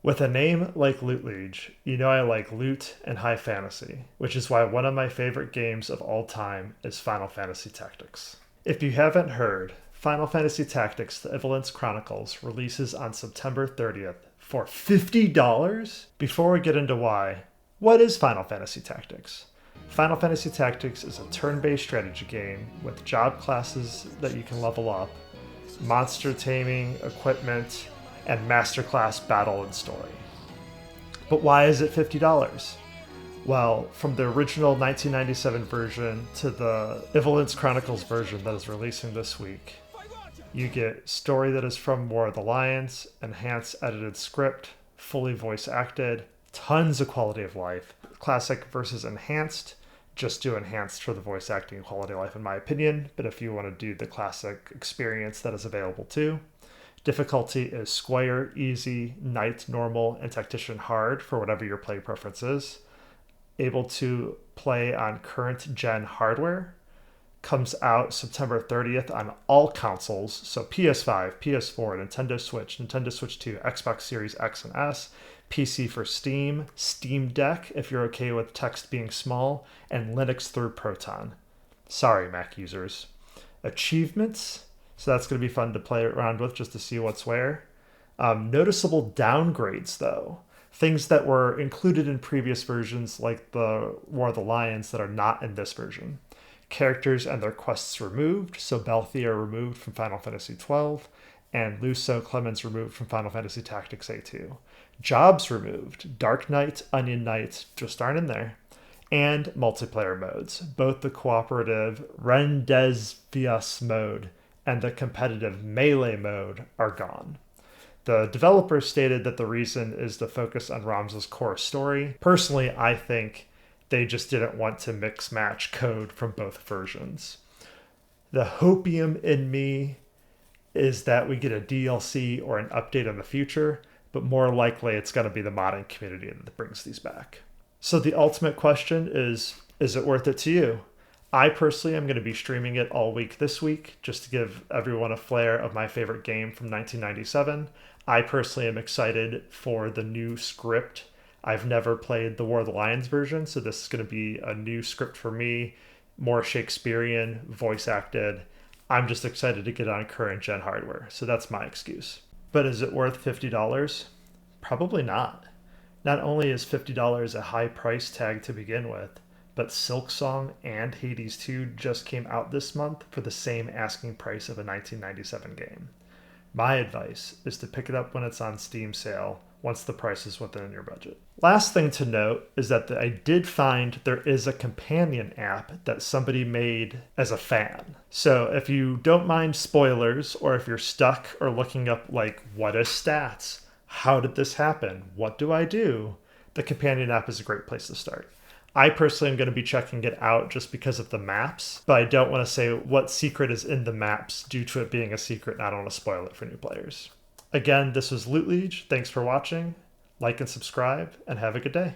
With a name like Loot Liege, you know I like loot and high fantasy, which is why one of my favorite games of all time is Final Fantasy Tactics. If you haven't heard, Final Fantasy Tactics: The Ivalice Chronicles releases on September 30th for $50? Before we get into why, what is Final Fantasy Tactics? Final Fantasy Tactics is a turn-based strategy game with job classes that you can level up, monster taming, equipment, and masterclass battle and story. But why is it $50? Well, from the original 1997 version to the Ivalice Chronicles version that is releasing this week, you get story that is from War of the Lions, enhanced edited script, fully voice acted, tons of quality of life. Classic versus enhanced, just do enhanced for the voice acting and quality of life in my opinion, but if you want to do the classic experience, that is available too. Difficulty is Square, Easy, Knight, Normal, and Tactician Hard for whatever your play preference is. Able to play on current gen hardware. Comes out September 30th on all consoles, so PS5, PS4, Nintendo Switch 2, Xbox Series X and S, PC for Steam, Steam Deck if you're okay with text being small, and Linux through Proton. Sorry, Mac users. Achievements. So that's going to be fun to play around with just to see what's where. Noticeable downgrades, though. Things that were included in previous versions, like the War of the Lions, that are not in this version. Characters and their quests removed, so Balthier removed from Final Fantasy XII, and Luso Clemens removed from Final Fantasy Tactics A2. Jobs removed. Dark Knight, Onion Knight just aren't in there. And multiplayer modes. Both the cooperative Rendezvious mode and the competitive Melee mode are gone. The developers stated that the reason is to focus on Ramza's core story. Personally, I think they just didn't want to mix match code from both versions. The hopium in me is that we get a DLC or an update in the future, but more likely it's going to be the modding community that brings these back. So the ultimate question is it worth it to you? I personally am going to be streaming it all week this week, just to give everyone a flair of my favorite game from 1997. I personally am excited for the new script. I've never played the War of the Lions version, so this is going to be a new script for me, more Shakespearean, voice acted. I'm just excited to get on current gen hardware, so that's my excuse. But is it worth $50? Probably not. Not only is $50 a high price tag to begin with, but Silksong and Hades 2 just came out this month for the same asking price of a 1997 game. My advice is to pick it up when it's on Steam sale, once the price is within your budget. Last thing to note is that I did find there is a companion app that somebody made as a fan. So if you don't mind spoilers, or if you're stuck or looking up like, what is stats? How did this happen? What do I do? The companion app is a great place to start. I personally am going to be checking it out just because of the maps, but I don't want to say what secret is in the maps due to it being a secret, and I don't want to spoil it for new players. Again, this was Loot Liege. Thanks for watching. Like and subscribe, and have a good day.